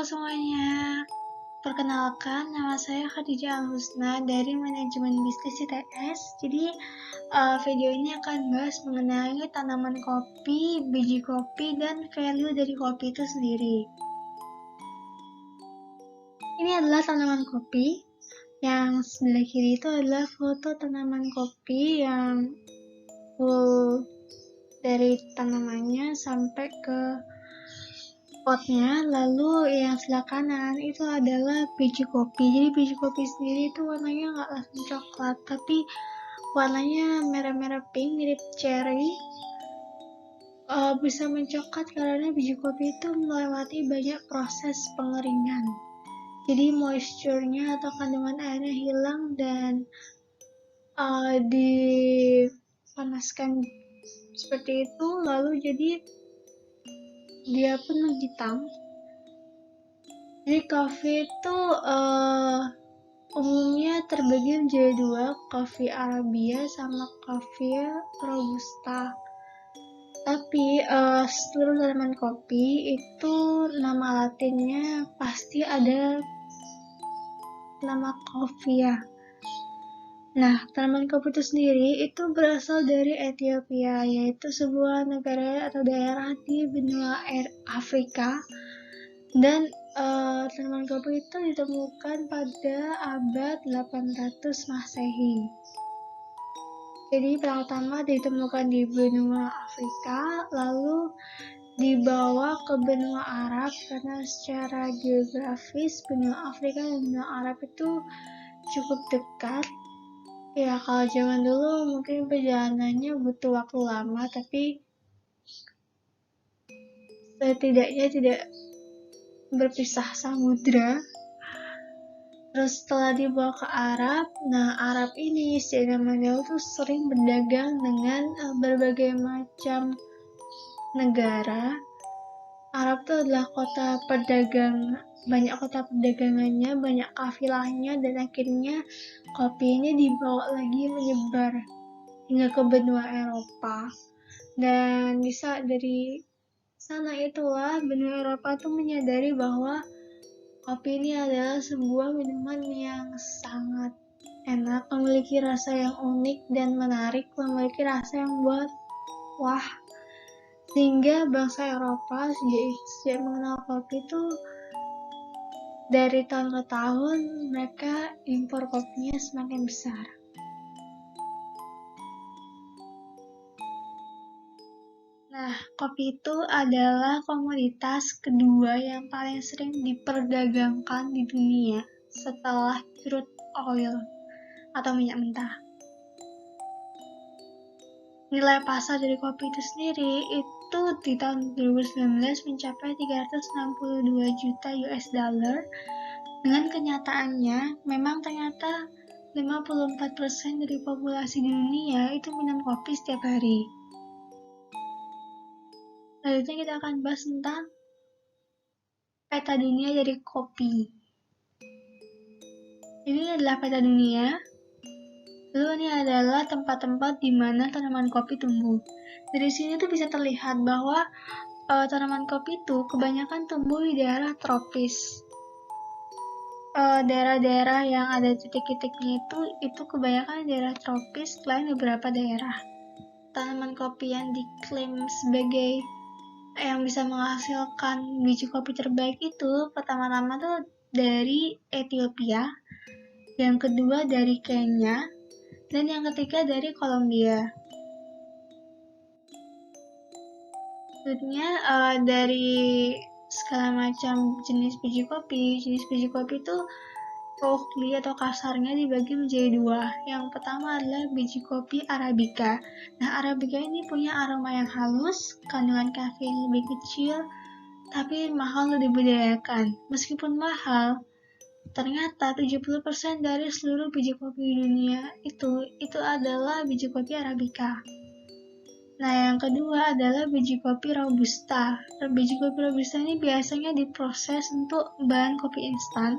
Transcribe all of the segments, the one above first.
semuanya, perkenalkan nama saya Khadijah Al-Husna dari Manajemen Bisnis ITS. Jadi video ini akan bahas mengenai tanaman kopi, biji kopi, dan value dari kopi itu sendiri. Ini adalah tanaman kopi. Yang sebelah kiri itu adalah foto tanaman kopi yang full dari tanamannya sampai ke potnya. Lalu yang sebelah kanan itu adalah biji kopi. Jadi biji kopi sendiri itu warnanya nggak langsung coklat, tapi warnanya merah-merah pink mirip cherry. Bisa mencoklat karena biji kopi itu melewati banyak proses pengeringan. Jadi moisture-nya atau kandungan airnya hilang dan dipanaskan seperti itu, lalu jadi dia pun menghitam. Jadi kopi itu umumnya terbagi menjadi dua, kopi Arabia sama kopi Robusta. Tapi seluruh tanaman kopi itu nama latinnya pasti ada nama Coffea. Nah, tanaman kopi itu sendiri itu berasal dari Ethiopia, yaitu sebuah negara atau daerah di benua Afrika. Dan tanaman kopi itu ditemukan pada abad 800 Masehi. Jadi pertama ditemukan di benua Afrika, lalu dibawa ke benua Arab karena secara geografis benua Afrika dan benua Arab itu cukup dekat. Ya, kalau zaman dulu mungkin perjalanannya butuh waktu lama, tapi setidaknya tidak berpisah samudra. Terus setelah dibawa ke Arab, nah Arab ini si zaman dahulu tuh sering berdagang dengan berbagai macam negara. Arab tuh adalah kota pedagang, banyak kota perdagangannya, banyak kafilahnya, dan akhirnya kopi ini dibawa lagi menyebar hingga ke benua Eropa. Dan bisa dari sana itulah benua Eropa tuh menyadari bahwa kopi ini adalah sebuah minuman yang sangat enak, memiliki rasa yang unik dan menarik, memiliki rasa yang buat wah. Sehingga bangsa Eropa sejak mengenal kopi itu dari tahun ke tahun mereka impor kopinya semakin besar. Nah, kopi itu adalah komoditas kedua yang paling sering diperdagangkan di dunia setelah crude oil atau minyak mentah. Nilai pasar dari kopi itu sendiri itu di tahun 2019 mencapai 362 juta US dollar. Dengan kenyataannya, memang ternyata 54% dari populasi di dunia itu minum kopi setiap hari. Selanjutnya kita akan bahas tentang peta dunia dari kopi. Ini adalah peta dunia. Lalu ini adalah tempat-tempat di mana tanaman kopi tumbuh. Dari sini tuh bisa terlihat bahwa tanaman kopi itu kebanyakan tumbuh di daerah tropis. Daerah-daerah yang ada titik-titiknya itu kebanyakan daerah tropis selain beberapa daerah. Tanaman kopi yang diklaim sebagai yang bisa menghasilkan biji kopi terbaik itu pertama-tama tuh dari Ethiopia, yang kedua dari Kenya, dan yang ketiga dari Kolombia. Selanjutnya dari segala macam jenis biji kopi itu roughly atau kasarnya dibagi menjadi dua. Yang pertama adalah biji kopi Arabica. Nah, Arabica ini punya aroma yang halus, kandungan kafein lebih kecil, tapi mahal untuk dibudidayakan. Meskipun mahal, ternyata 70% dari seluruh biji kopi di dunia itu adalah biji kopi Arabica. Nah, yang kedua adalah biji kopi Robusta. Biji kopi Robusta ini biasanya diproses untuk bahan kopi instan,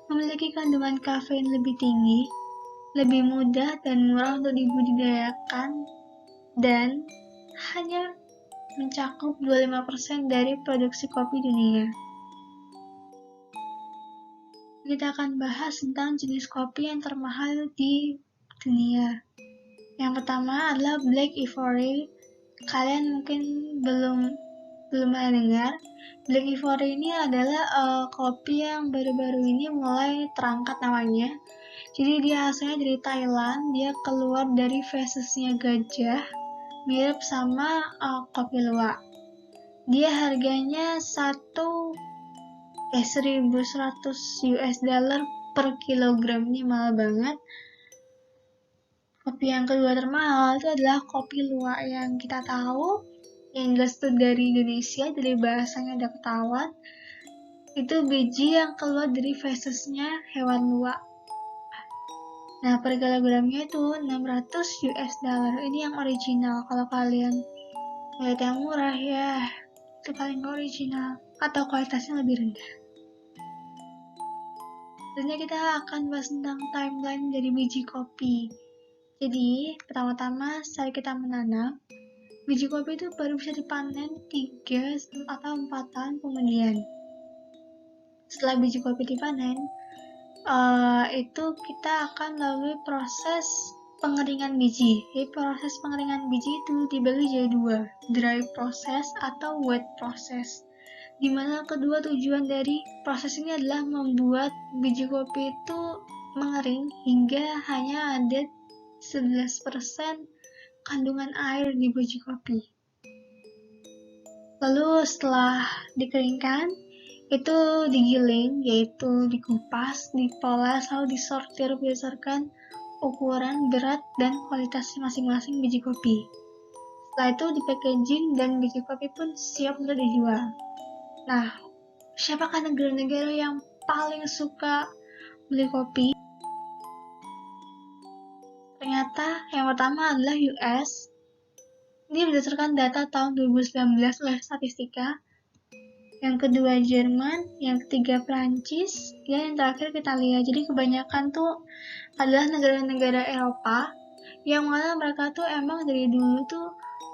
memiliki kandungan kafein lebih tinggi, lebih mudah dan murah untuk dibudidayakan, dan hanya mencakup 25% dari produksi kopi dunia. Kita akan bahas tentang jenis kopi yang termahal di dunia. Yang pertama adalah Black Ivory. Kalian mungkin belum pernah dengar. Black Ivory ini adalah kopi yang baru-baru ini mulai terangkat namanya. Jadi dia asalnya dari Thailand, dia keluar dari fesesnya gajah, mirip sama kopi luwak. Dia harganya 1.100 US dollar per kilogram, ini mahal banget. Kopi yang kedua termahal itu adalah kopi luwak yang kita tahu, yang jelas itu dari Indonesia, dari bahasanya udah ketahuan. Itu biji yang keluar dari fesesnya hewan luwak. Nah, per kilogramnya itu 600 US dollar. Ini yang original. Kalau kalian lihat yang murah ya, itu paling original atau kualitasnya lebih rendah. Selanjutnya kita akan bahas tentang timeline dari biji kopi. Jadi, pertama-tama saat kita menanam, biji kopi itu baru bisa dipanen 3 atau 4 tahun kemudian. Setelah biji kopi dipanen, itu kita akan melalui proses pengeringan biji. Jadi proses pengeringan biji itu dibagi jadi dua, dry process atau wet process. Dimana kedua tujuan dari proses ini adalah membuat biji kopi itu mengering hingga hanya ada 11% kandungan air di biji kopi. Lalu setelah dikeringkan, itu digiling, yaitu dikupas, dipoles, lalu disortir berdasarkan ukuran, berat, dan kualitas masing-masing biji kopi. Setelah itu di-packaging dan biji kopi pun siap untuk dijual. Nah, siapakah negara-negara yang paling suka beli kopi? Ternyata yang pertama adalah US. Ini berdasarkan data tahun 2019 oleh Statistika. Yang kedua Jerman, yang ketiga Prancis, dan yang terakhir Italia. Jadi kebanyakan tuh adalah negara-negara Eropa yang mana mereka tuh emang dari dulu tuh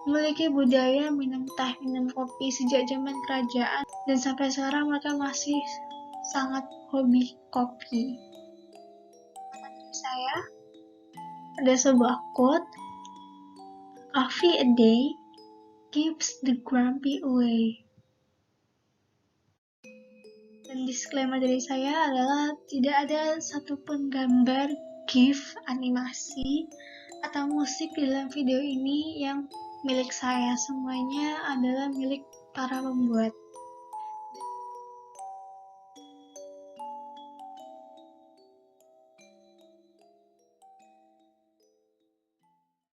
memiliki budaya minum teh, minum kopi sejak zaman kerajaan, dan sampai sekarang mereka masih sangat hobi kopi. Menurut saya ada sebuah quote, "Coffee a day keeps the grumpy away." Dan disclaimer dari saya adalah tidak ada satupun gambar, GIF, animasi, atau musik di dalam video ini yang milik saya. Semuanya adalah milik para pembuat.